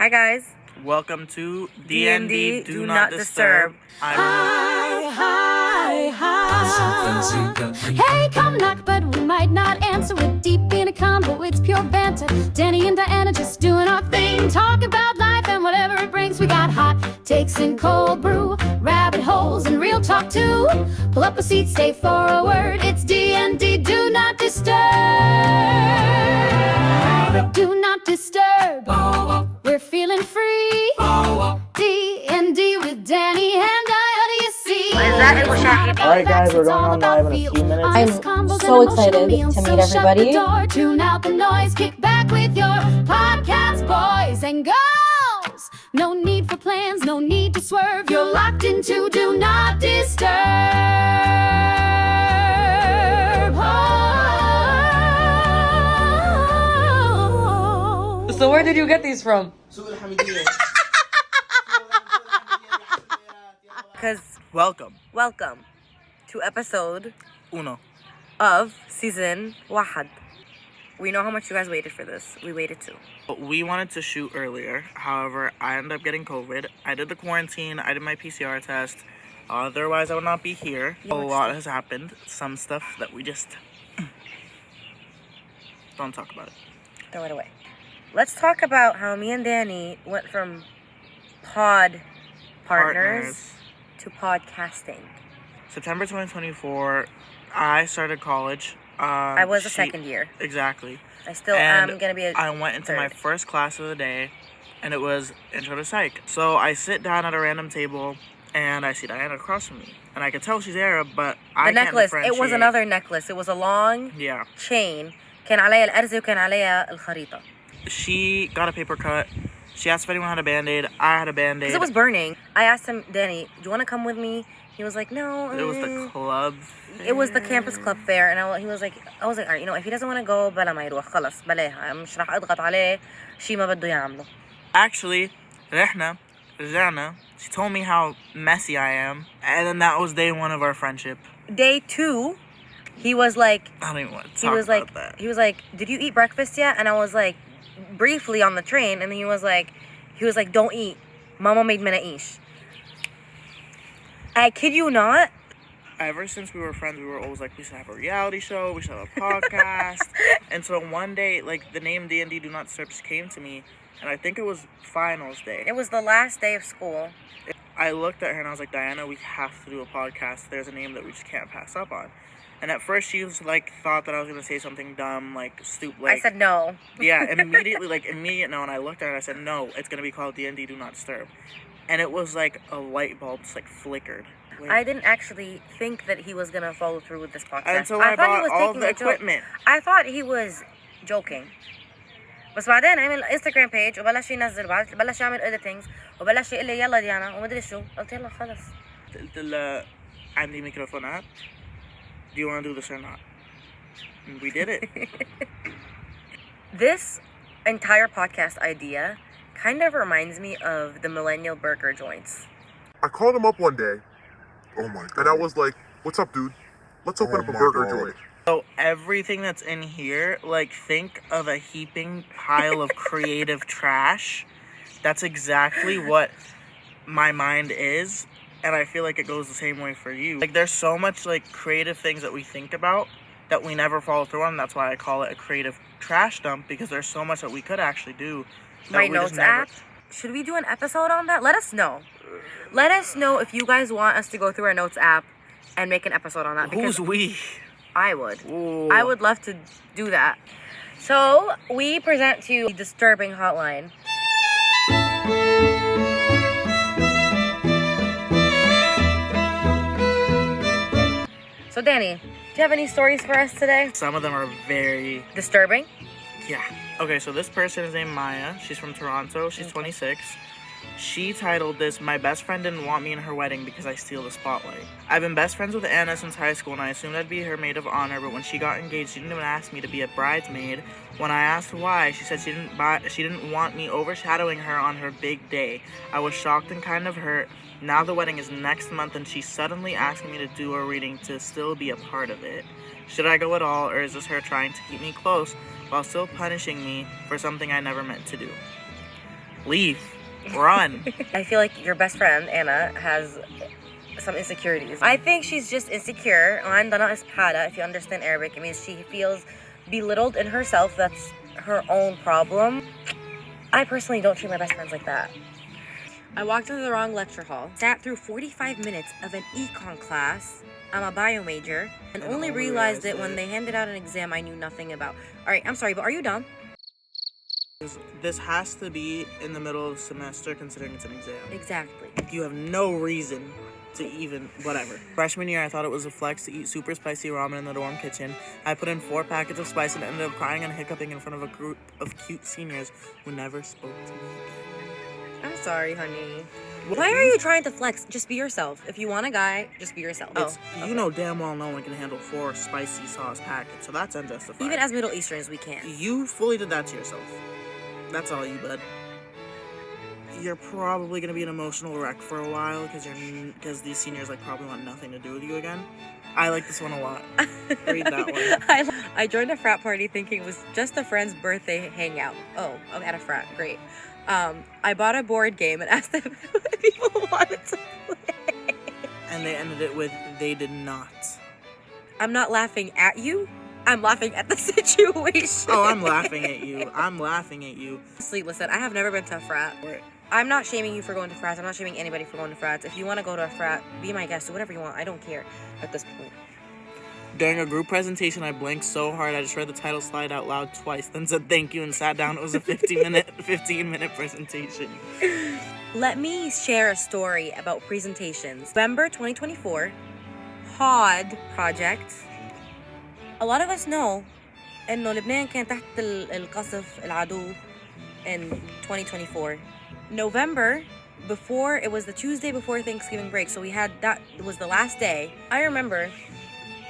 Hi guys. Welcome to DND, DND Do Not Disturb. Hi. Hey, come knock, but we might not answer. We're deep in a combo, it's pure banter. Danny and Diana just doing our thing. Talk about life and whatever it brings. We got hot takes and cold brew, rabbit holes and real talk too. Pull up a seat, stay for a word. It's DND, do not disturb. Do not disturb. We're feeling free. D&D with Danny and Diana, you see. Alright guys, we're going on live in a few minutes. I'm so excited to meet everybody. Tune out the noise, kick back with your podcast, boys and girls. No need for plans, no need to swerve. You're locked into Do Not Disturb. So where did you get these from? Because Welcome. welcome to episode Uno. of season 1. We know how much you guys waited for this. We waited too. We wanted to shoot earlier. However, I ended up getting COVID. I did the quarantine. I did my PCR test. Otherwise, I would not be here. A lot has happened. Some stuff that we just don't talk about it. Throw it away. Let's talk about how me and Danny went from pod partners to podcasting. September 2024, I started college. I was a second year. Exactly. I still And am going to be a I went into my third. first class of the day, and it was Intro to Psych. So I sit down at a random table, and I see Diana across from me. And I could tell she's Arab, but I The can't necklace. It differentiate. was another necklace. It was a long Yeah. chain. كان عليها الأرز وكان عليها الخريطة. She got a paper cut. She asked if anyone had a Band-Aid. I had a Band-Aid. Because it was burning. I asked him, Danny, do you want to come with me? He was like, no. It was the club. It was the campus club fair, and I was like, all right, if he doesn't want to go, بلا ما يروح خلص بلاها مش راح أضغط عليه شيء ما بده يعمله. Actually, رجعنا. She told me how messy I am, and then that was day 1 of our friendship. Day 2, he was like, I don't even want to talk about that. he was like, did you eat breakfast yet? And I was like, briefly on the train, and then he was like, don't eat. Mama made menaish. I kid you not. Ever since we were friends, we were always like, we should have a reality show, we should have a podcast. And so one day, like, the name D&D Do Not Disturb just came to me, and I think it was finals day. It was the last day of school. I looked at her and I was like, Diana, we have to do a podcast. There's a name that we just can't pass up on. And at first she was like, thought that I was going to say something dumb, like, stupid. Like, I said no. yeah, and immediate no. And I looked at her and I said, no, it's going to be called D&D Do Not Disturb. And it was like a light bulb just like flickered. Wait. I didn't actually think that he was going to follow through with this podcast. Until I thought he bought was all taking the a joke. equipment. I thought he was joking. بس بعدين عمل انستغرام بيج وبلش ينزل بلش يعمل editings وبلش يقول لي يلا ديانا وما ادري شو قلت يلا خلص. قلت له عندي ميكروفونات. Do you want to do this or not? And we did it. This entire podcast idea kind of reminds me of the millennial burger joints. I called him up one day. Oh my god. And I was like, what's up, dude? Let's open up a burger joint. So everything that's in here, like, think of a heaping pile of creative trash. That's exactly what my mind is. And I feel like it goes the same way for you. Like, there's so much, like, creative things that we think about that we never follow through on. That's why I call it a creative trash dump, because there's so much that we could actually do. My notes app. Should we do an episode on that? Let us know. Let us know if you guys want us to go through our notes app and make an episode on that. Because Who's we? I would. Ooh. I would love to do that. So, we present to you the Disturbing Hotline. So, Danny, do you have any stories for us today? Some of them are very... Disturbing? Yeah. Okay, so this person is named Maya. She's from Toronto. She's 26. She titled this, "My best friend didn't want me in her wedding because I steal the spotlight." I've been best friends with Anna since high school, and I assumed I'd be her maid of honor, but when she got engaged, she didn't even ask me to be a bridesmaid. When I asked why, she said she didn't want me overshadowing her on her big day. I was shocked and kind of hurt. Now the wedding is next month, and she's suddenly asking me to do a reading to still be a part of it. Should I go at all, or is this her trying to keep me close while still punishing me for something I never meant to do? Leave. Run. I feel like your best friend, Anna, has some insecurities. I think she's just insecure. If you understand Arabic, it means she feels belittled in herself. That's her own problem. I personally don't treat my best friends like that. I walked into the wrong lecture hall, sat through 45 minutes of an econ class. I'm a bio major, and only realized it when they handed out an exam I knew nothing about. All right, I'm sorry, but are you dumb? This has to be in the middle of the semester considering it's an exam. Exactly. You have no reason to even, whatever. Freshman year, I thought it was a flex to eat super spicy ramen in the dorm kitchen. I put in 4 packets of spice and ended up crying and hiccuping in front of a group of cute seniors who never spoke to me again. I'm sorry, honey. Why are you trying to flex? Just be yourself. If you want a guy, just be yourself. You know damn well no one can handle 4 spicy sauce packets, so that's unjustified. Even as Middle Easterns, we can't. You fully did that to yourself. That's all you, bud. You're probably gonna be an emotional wreck for a while because these seniors like probably want nothing to do with you again. I like this one a lot. Read that one. I joined a frat party thinking it was just a friend's birthday hangout. Oh, I'm at a frat. Great. I bought a board game and asked them if people wanted to play. And they ended it with, they did not. I'm not laughing at you. I'm laughing at the situation. Oh, I'm laughing at you. I'm laughing at you. Listen, I have never been to a frat. I'm not shaming you for going to frats. I'm not shaming anybody for going to frats. If you want to go to a frat, be my guest. Do whatever you want. I don't care at this point. During a group presentation, I blinked so hard I just read the title slide out loud twice, then said thank you and sat down. It was a 15-minute presentation. Let me share a story about presentations. November 2024, HOD project. A lot of us know إنه لبنان كان تحت القصف العدو in 2024. November, before, it was the Tuesday before Thanksgiving break, so we had that, it was the last day. I remember,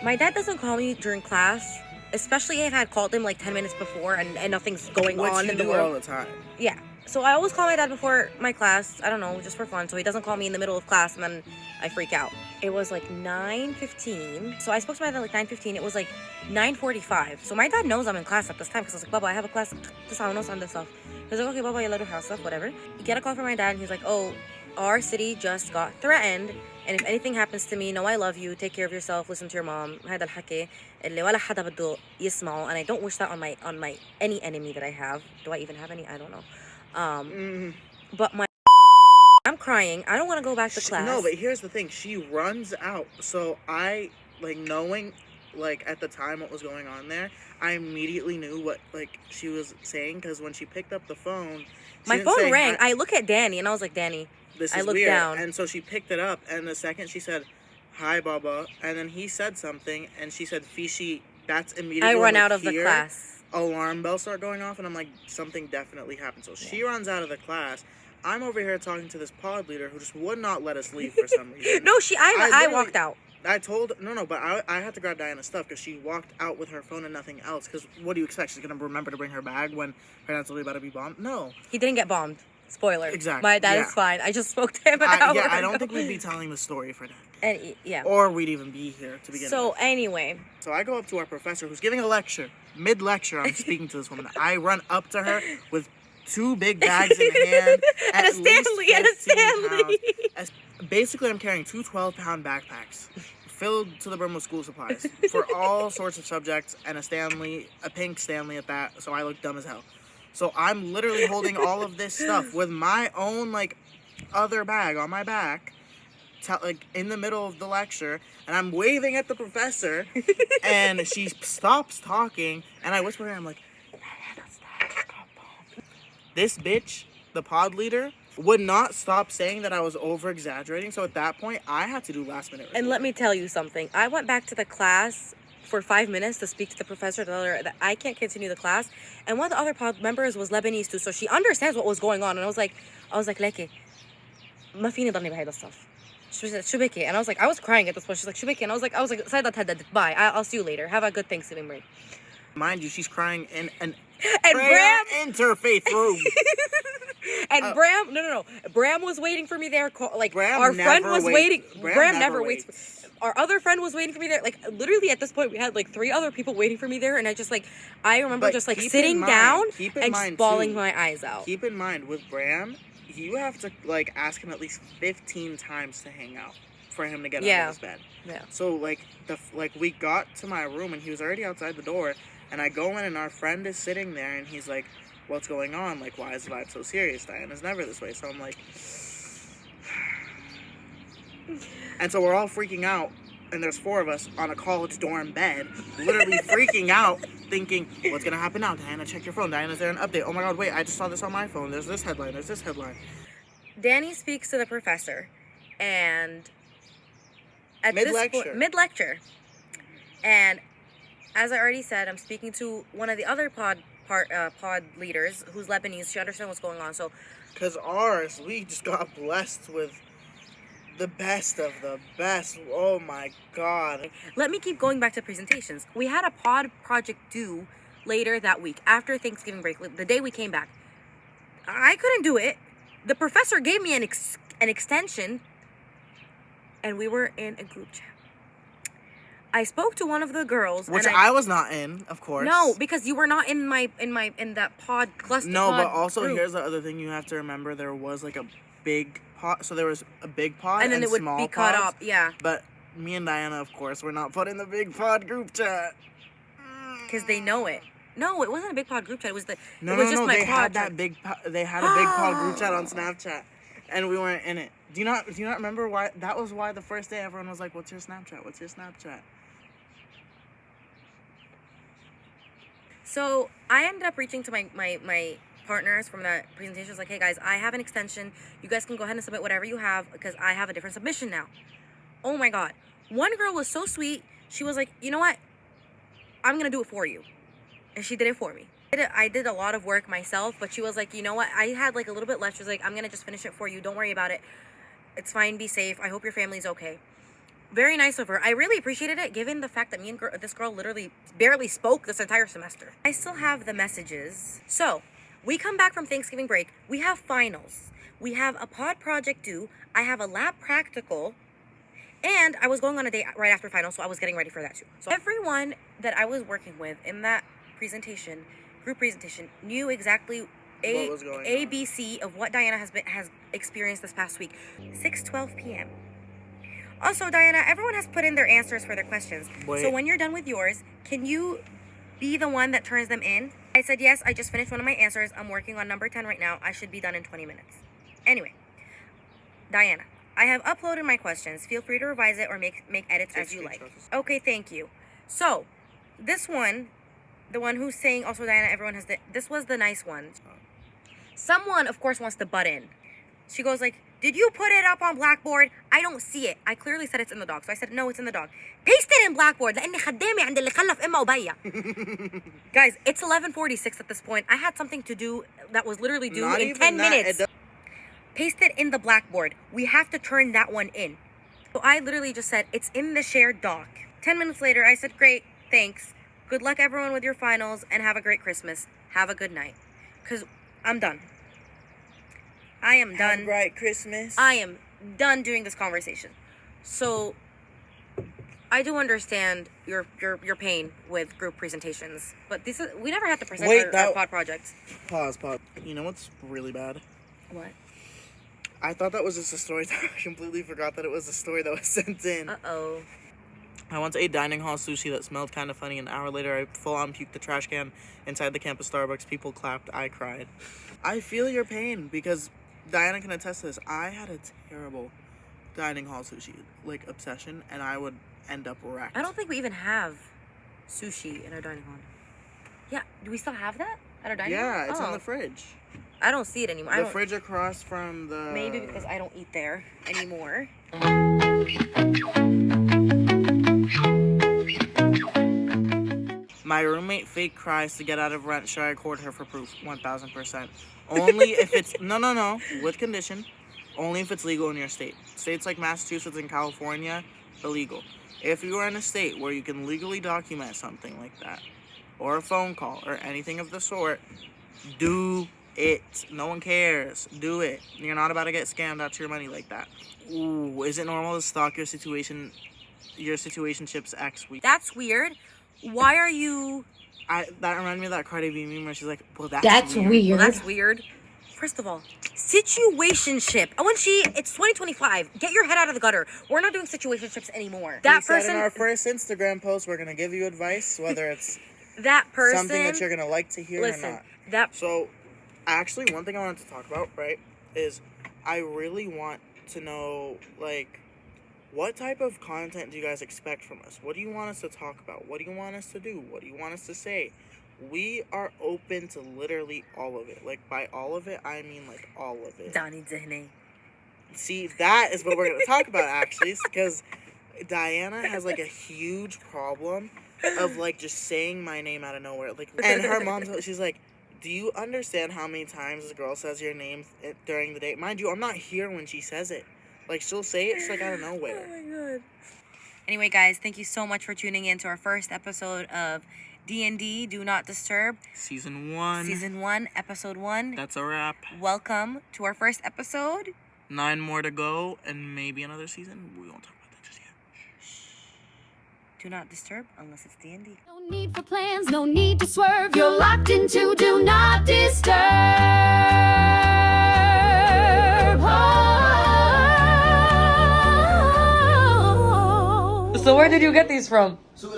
my dad doesn't call me during class, especially if I had called him like 10 minutes before and nothing's going on in the world. All the time. Yeah. So I always call my dad before my class, I don't know, just for fun, so he doesn't call me in the middle of class and then I freak out. It was like 9:15. So I spoke to my dad like 9:15. It was like 9:45. So my dad knows I'm in class at this time because I was like, Baba, I have a class at 9:30 on this stuff. He's like, okay, Baba, yalla ruh stuff, whatever. You get a call from my dad and he's like, oh, our city just got threatened. And if anything happens to me, know I love you, take care of yourself, listen to your mom. هذا الحكي اللي ولا حدا بده يسمعه, and I don't wish that on my any enemy that I have. Do I even have any? I don't know. But I'm crying. I don't want to go back to class. No, but here's the thing. She runs out. So I, like, knowing, like, at the time what was going on there, I immediately knew what, like, she was saying. Because when she picked up the phone, my phone rang. I look at Danny, and I was like, Danny, this is I looked weird. down. And so she picked it up. And the second she said, hi, Baba. And then he said something. And she said, Fishi. That's immediately I run like, out of the class. Alarm bells start going off, and I'm like, something definitely happened. So she runs out of the class. I'm over here talking to this pod leader who just would not let us leave for some reason. No, I walked out. I told, but I had to grab Diana's stuff because she walked out with her phone and nothing else. Because what do you expect? She's going to remember to bring her bag when her dad's literally about to be bombed? No. He didn't get bombed. Spoiler. Exactly. My dad is fine. I just spoke to him an hour ago. I don't think we'd be telling the story for that. And, yeah. Or we'd even be here to begin with. So, anyway. So I go up to our professor who's giving a lecture. Mid-lecture, I'm speaking to this woman. I run up to her with 2 big bags in hand. And a Stanley. Basically, I'm carrying 2 12-pound backpacks filled to the brim with school supplies for all sorts of subjects, and a pink Stanley at that, so I look dumb as hell. So I'm literally holding all of this stuff with my own, like, other bag on my back, like, in the middle of the lecture, and I'm waving at the professor, and she stops talking, and I whisper to her, I'm like, this bitch, the pod leader, would not stop saying that I was over-exaggerating, so at that point, I had to do last-minute recording. And let me tell you something. I went back to the class for 5 minutes to speak to the professor, to tell her that I can't continue the class, and one of the other pod members was Lebanese too, so she understands what was going on, and I was like, Leki, ما فيني ضلني بهيدا الصف. شو بكي? And I was crying at this point. She's like, شو بكي? And I was like, سيدة تهددت. Bye. I'll see you later. Have a good Thanksgiving break. Mind you, she's crying in an Bram interfaith room. And Bram, no. Bram was waiting for me there. Like, Bram our friend was waiting. Bram never waits. our other friend was waiting for me there. Like, literally at this point, we had like 3 other people waiting for me there. And I just like, I remember But just like keep sitting in down mind- and just bawling my eyes out. Keep in mind, with Bram, you have to like ask him at least 15 times to hang out for him to get out of his bed. Yeah. So like we got to my room and he was already outside the door, and I go in and our friend is sitting there and he's like, "What's going on? Like, why is the vibe so serious? Diana's never this way." So I'm like, and so we're all freaking out, and there's 4 of us on a college dorm bed, literally freaking out, thinking, "What's gonna happen now? Diana, check your phone. Diana's there an update. Oh my god, wait, I just saw this on my phone. There's this headline. There's this headline." Danny speaks to the professor, and at Mid-lecture. Mid-lecture. And as I already said, I'm speaking to one of the other pod leaders who's Lebanese. She understands what's going on. So, Because ours, we just got blessed with the best of the best. Oh my god. let me keep going back to presentations. We had a pod project due later that week, after Thanksgiving break, the day we came back. I couldn't do it. The professor gave me an extension, and we were in a group chat. I spoke to one of the girls, Which and I was not in, of course. No, because you were not in that pod cluster. No, pod but also group. here's the other thing you have to remember. There was like a big pod. So there was a big pod and then it would small be cut pods, up. Yeah, But me and Diana, of course, were not put in the big pod group chat. because they know it. No, it wasn't a big pod group chat. It was the. No, it was no, just no. my They had pod that chat. big. They had a big pod group chat on Snapchat, and we weren't in it. Do you not remember why? That was why the first day everyone was like, "What's your Snapchat? What's your Snapchat?" So I ended up reaching to my partners from that presentation. I was like, hey guys, I have an extension. You guys can go ahead and submit whatever you have because I have a different submission now. Oh my God. One girl was so sweet. She was like, you know what? I'm going to do it for you. And she did it for me. I did a lot of work myself, but she was like, you know what? I had like a little bit left. She was like, I'm going to just finish it for you. Don't worry about it. It's fine. Be safe. I hope your family's okay. Very nice of her. I really appreciated it, given the fact that me and this girl literally barely spoke this entire semester. I still have the messages. So, we come back from Thanksgiving break. We have finals. We have a pod project due. I have a lab practical. And I was going on a date right after finals, so I was getting ready for that too. So everyone that I was working with in that presentation, group presentation, knew exactly What was going A, on. B, C of what Diana has experienced this past week. 6:12 p.m. Also, Diana, everyone has put in their answers for their questions. Wait. So when you're done with yours, can you be the one that turns them in? I said, yes, I just finished one of my answers. I'm working on number 10 right now. I should be done in 20 minutes. Anyway, Diana, I have uploaded my questions. Feel free to revise it or make edits as you like. Okay, thank you. So, this one, the one who's saying, also, Diana, everyone has this was the nice one. Someone, of course, wants to butt in. She goes like, did you put it up on Blackboard? I don't see it. I clearly said it's in the doc. So I said, no, it's in the doc. Paste it in Blackboard. لأني خدامة عند اللي خلف إمه وبيا. Guys, it's 11:46 at this point. I had something to do that was literally due Not in even 10 that, minutes. it Paste it in the Blackboard. We have to turn that one in. So I literally just said, it's in the shared doc. 10 minutes later, I said, great, thanks. Good luck, everyone, with your finals, and have a great Christmas. Have a good night. Because I'm done. I am done. Right, Christmas. I am done doing this conversation. So I do understand your pain with group presentations, but we never had to present our pod projects. Pause. You know what's really bad? What? I thought that was just a story that I completely forgot that it was a story that was sent in. Uh-oh. I once ate dining hall sushi that smelled kind of funny. An hour later, I full-on puked the trash can inside the campus Starbucks. People clapped. I cried. I feel your pain because Diana can attest to this. I had a terrible dining hall sushi, like, obsession, and I would end up wrecked. I don't think we even have sushi in our dining hall. Yeah, do we still have that at our dining hall? Yeah, it's Oh. on the fridge. I don't see it anymore. The fridge across from the... Maybe because I don't eat there anymore. My roommate fake cries to get out of rent. Should I record her for proof? 1000%. Only if it's... No. With condition. Only if it's legal in your state. States like Massachusetts and California, illegal. If you are in a state where you can legally document something like that, or a phone call, or anything of the sort, do it. No one cares. Do it. You're not about to get scammed out of your money like that. Ooh, is it normal to stalk your situation your situationship's ex week. That's weird. Why are you? That reminded me of that Cardi B meme where she's like, well, that's Well, weird. that's weird. First of all, situationship. It's 2025. Get your head out of the gutter. We're not doing situationships anymore. We said in our first Instagram post, we're gonna give you advice, whether it's that person, something that you're gonna like to hear or not. So, actually, one thing I wanted to talk about, right, is I really want to know, like, what type of content do you guys expect from us? What do you want us to talk about? What do you want us to do? What do you want us to say? We are open to literally all of it. Like, by all of it, I mean, like, all of it. Danny Aldehneh. See, that is what we're going to talk about, actually, because Diana has, like, a huge problem of, like, just saying my name out of nowhere. Like, and her mom, she's like, do you understand how many times this girl says your name during the day? Mind you, I'm not here when she says it. Like, she'll say it just, like, out of nowhere. Oh, my God. Anyway, guys, thank you so much for tuning in to our first episode of DND, Do Not Disturb. Season 1. Season 1, Episode 1. That's a wrap. Welcome to our first episode. 9 more to go, and maybe another season. We won't talk about that just yet. Do not disturb unless it's DND. No need for plans, no need to swerve. You're locked into Do Not Disturb. So where did you get these from? So,